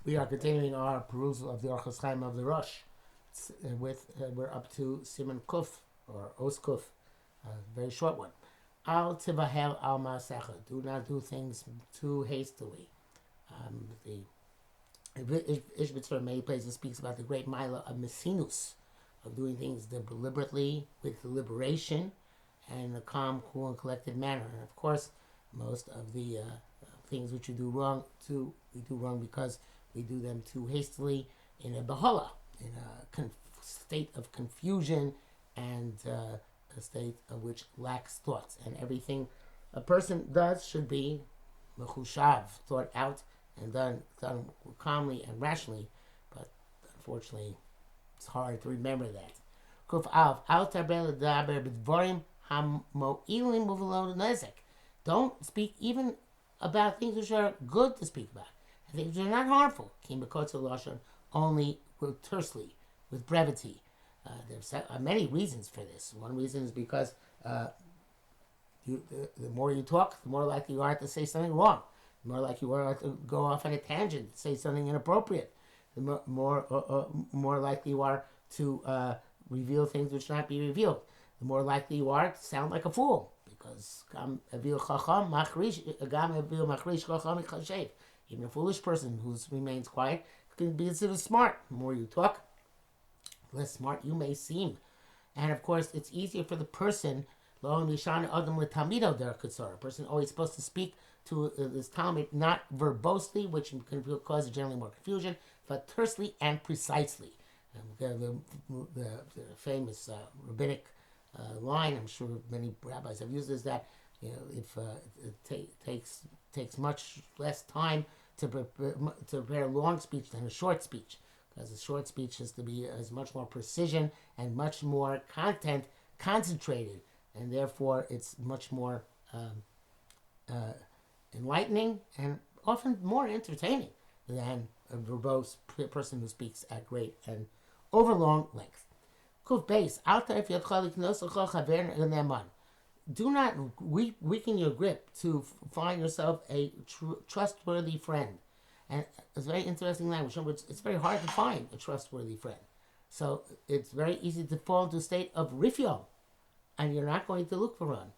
We are continuing our perusal of the Orchos Chaim of the Rosh. We're up to Siman Kuf, or Os Kuf, a very short one. Al tivahel al ma'asecha. Do not do things too hastily. The Ishbitzer in many places speaks about the great mila of mesinus, of doing things deliberately, with deliberation, and in a calm, cool, and collected manner. And of course, most of the things which we do wrong, we do wrong because we do them too hastily, in a behala, in a state of confusion, and a state of which lacks thoughts. And everything a person does should be mechushav, thought out and done calmly and rationally. But unfortunately, it's hard to remember that. Kuf av al tarbel daber b'dvarim hamo'ilim u'v'lo nezek. Don't speak even about things which are good to speak about, and things which are not harmful. Kim b'kotz lashon, only tersely, with brevity. There's many reasons for this. One reason is because the more you talk, the more likely you are to say something wrong. The more likely you are to go off on a tangent, say something inappropriate. The more likely you are to reveal things which should not be revealed. The more likely you are to sound like a fool, because even a foolish person who remains quiet can be considered smart. The more you talk, the less smart you may seem. And of course, it's easier for the person, a person always supposed to speak to this Talmud not verbosely, which can cause generally more confusion, but tersely and precisely. The famous rabbinic line, I'm sure many rabbis have used, is that if it takes much less time to prepare a long speech than a short speech, because a short speech has much more precision and much more content concentrated, and therefore it's much more enlightening and often more entertaining than a verbose person who speaks at great and overlong length. Kuf base, do not weaken your grip to find yourself a trustworthy friend. And it's very interesting language. It's very hard to find a trustworthy friend. So it's very easy to fall into a state of rifyo, and you're not going to look for one.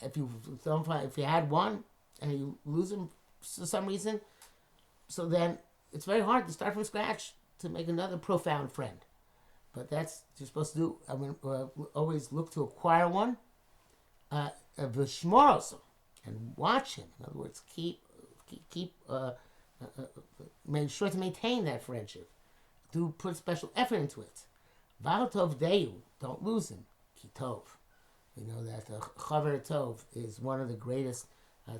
If you had one and you lose him for some reason, so then it's very hard to start from scratch to make another profound friend. But that's what you're supposed to do. I mean, always look to acquire one, v'shmor and watch him. In other words, make sure to maintain that friendship. Do put special effort into it. Val tov deyu, don't lose him. Ki tov. We know that chaver tov is one of the greatest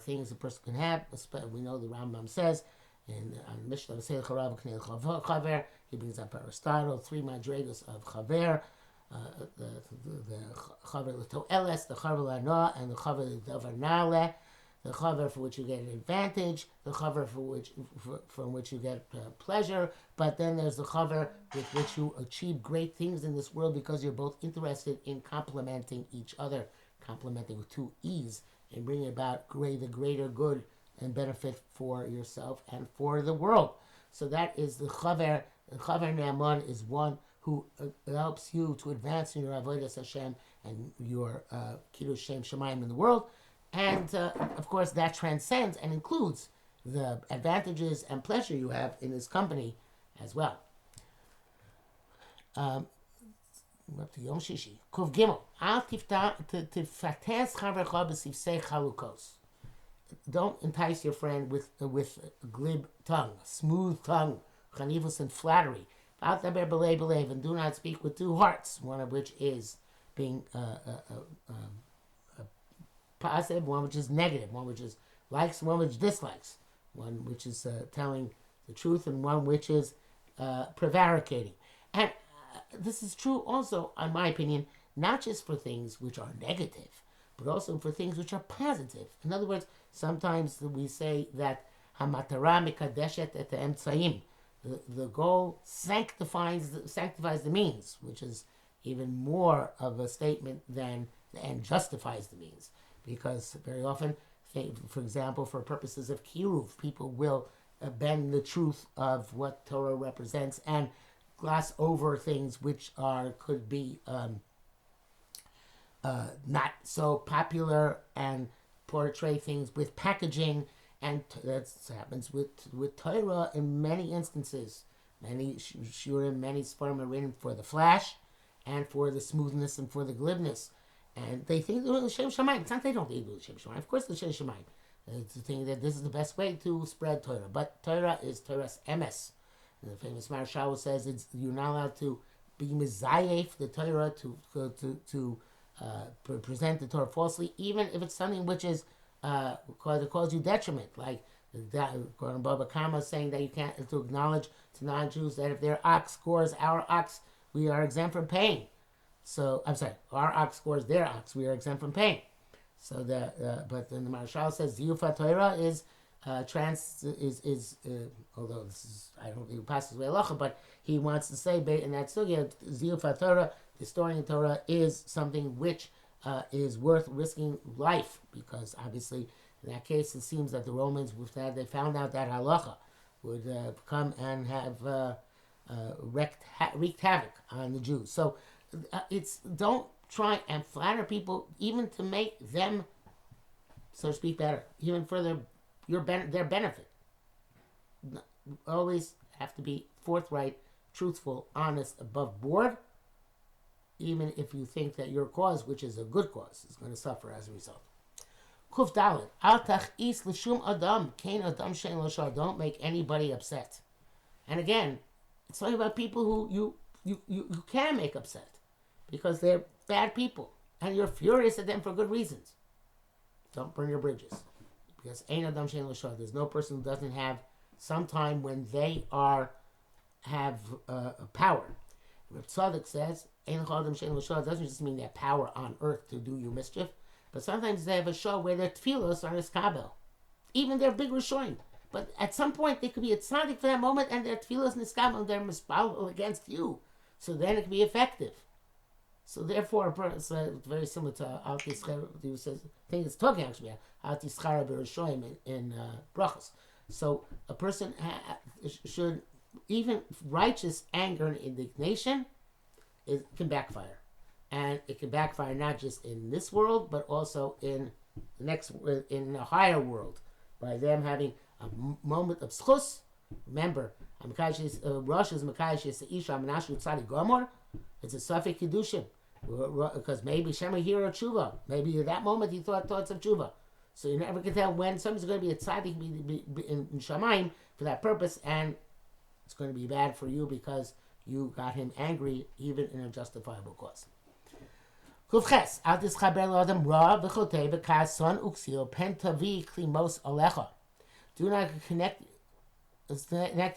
things a person can have. We know the Rambam says in Mishnah V'Seil Charav K'nei Chaver, he brings up Aristotle, 3 madrigas of chaver, the chaver l'to'eles, the chaver l'anoah, and the chaver l'davar na'aleh. The chaver for which you get an advantage, the chaver from which you get pleasure, but then there's the chaver with which you achieve great things in this world because you're both interested in complementing each other, complementing with 2 E's, and bringing about the greater good and benefit for yourself and for the world. So that is the chaver. The chaver ne'aman is one who helps you to advance in your avodas Hashem and your kiddush Shem Shemayim in the world. And, of course, that transcends and includes the advantages and pleasure you have in his company as well. We're up to Yom Shishi. Kuv Gimel. Al tifates chavercha b'sifsei chalukos. Don't entice your friend with glib tongue, smooth tongue, chanivus and flattery. Al taber b'lei b'leiv, and do not speak with 2 hearts, one of which is being positive, one which is negative, one which is likes, one which dislikes, one which is telling the truth, and one which is prevaricating. And this is true also, in my opinion, not just for things which are negative, but also for things which are positive. In other words, sometimes we say that hamatara mikadeshet et emtzaim, the goal sanctifies the means, which is even more of a statement than the end justifies the means. Because very often, for example, for purposes of kiruv, people will bend the truth of what Torah represents and gloss over things which could be not so popular and portray things with packaging, and that happens with Torah in many instances. Many shurim, many sperm are written for the flash, and for the smoothness and for the glibness, and they think l'shem shamayim. It's not they don't think l'shem shamayim. Of course, l'shem shamayim. It's the thing that this is the best way to spread Torah, but Torah is Torah's emes. And the famous Marshal says you're not allowed to be mizayef the Torah to present the Torah falsely, even if it's something which is that cause you detriment, like according to Baba Kama saying that you can't to acknowledge to non-Jews that if their ox scores our ox, we are exempt from paying. So I'm sorry, our ox scores their ox, we are exempt from paying. So but then the Marshal says Ziyufa Torah is although this is I don't think it passes away halacha, but he wants to say in that sugya Ziyufa Torah, distorting Torah is something which is worth risking life, because obviously in that case it seems that the Romans, if they found out that halacha, would come and have wreaked havoc on the Jews. So don't try and flatter people even to make them, so to speak, better, even for their benefit. Always have to be forthright, truthful, honest, above board, even if you think that your cause, which is a good cause, is going to suffer as a result. Kuf Dalet, Al Tach'is L'Shum Adam, Kain Adam Shein L'Shar, don't make anybody upset. And again, it's talking about people who you can make upset, because they're bad people, and you're furious at them for good reasons. Don't burn your bridges, because Ein Adam Shein L'Shar, there's no person who doesn't have some time when they have power. Reb Tzadok says, Ein Adam Shein L'Shar doesn't just mean they have power on earth to do you mischief, but sometimes they have a show where their tefillos are niskabel. Even their big rishonim. But at some point, they could be a tzaddik for that moment, and their tefillos niskabel, and they're mispal against you. So then it can be effective. So therefore, it's very similar to Al Tischar, he says, I think it's talking actually about Al Tischar b'rishonim in Brachos. So a person should, even righteous anger and indignation, it can backfire. And it can backfire not just in this world, but also in the next, in a higher world, by them having a moment of schus. Remember, Rosh is Makayish Isha Menashu Tzadi Gomor. It's a Safek Kedushin, because maybe Shema Hira Tshuva. Maybe at that moment he thought thoughts of Tshuva. So you never can tell when somebody's going to be a tzaddik in Shamayim for that purpose, and it's going to be bad for you because you got him angry, even in a justifiable cause. Kufches, al tischaber l'adam ra v'chotei v'kas son uksio pen tavi klimos alecha. Do not connect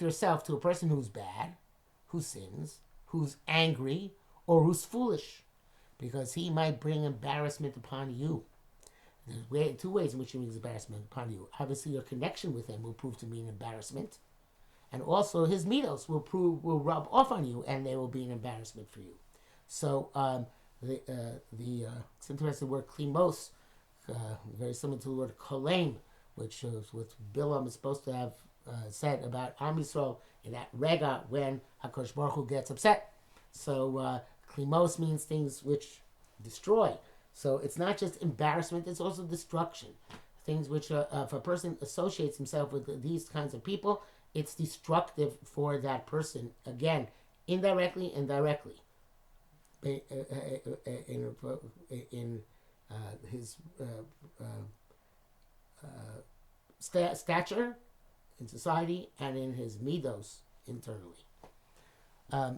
yourself to a person who's bad, who sins, who's angry, or who's foolish, because he might bring embarrassment upon you. There's two ways in which he brings embarrassment upon you. Obviously, your connection with him will prove to be an embarrassment, and also his midos will rub off on you, and they will be an embarrassment for you. So it's interesting, the word klimos, very similar to the word kolem, which is what Bilam is supposed to have said about Am Yisrael in that rega when HaKadosh Baruch Hu gets upset. So klimos means things which destroy. So it's not just embarrassment, it's also destruction. Things which, if a person associates himself with these kinds of people, it's destructive for that person, again, indirectly and directly. In his stature in society and in his midos internally. That's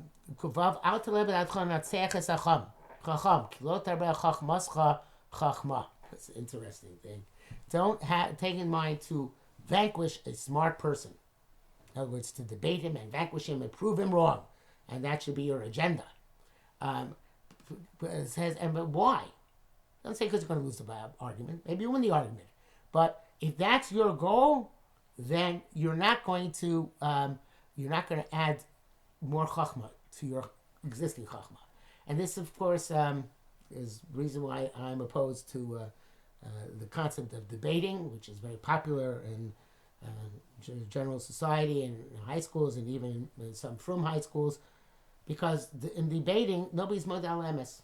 an interesting thing. Don't take in mind to vanquish a smart person. In other words, to debate him and vanquish him and prove him wrong. And that should be your agenda. It says, but why? Don't say because you're going to lose the argument. Maybe you win the argument. But if that's your goal, then you're not going to add more chachma to your existing chachma. And this, of course, is the reason why I'm opposed to the concept of debating, which is very popular in general society and high schools, and even some from high schools, because in debating, nobody's modal emes.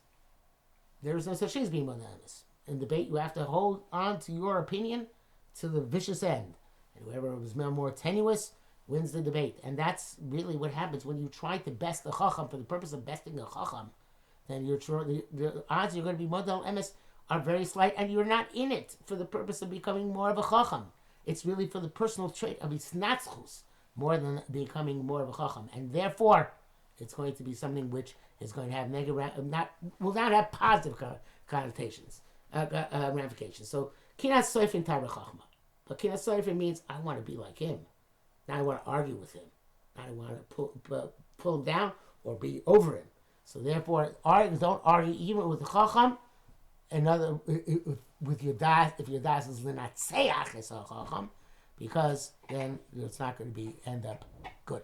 There is no such thing as being modal emes. In debate, you have to hold on to your opinion to the vicious end, and whoever was more tenuous wins the debate. And that's really what happens when you try to best a chacham for the purpose of besting a chacham. Then the odds you're going to be modal emes are very slight, and you're not in it for the purpose of becoming more of a chacham. It's really for the personal trait of isnatzchus more than becoming more of a chacham, and therefore it's going to be something which is going to have will not have positive connotations, ramifications. So kinas soifin tar chachma, but kinas soifin means I want to be like him. Now I want to argue with him. Now I want to pull him down or be over him. So therefore, don't argue even with the chacham. Another with your das, if your das is linatseach es chacham, because then it's not going to end up good.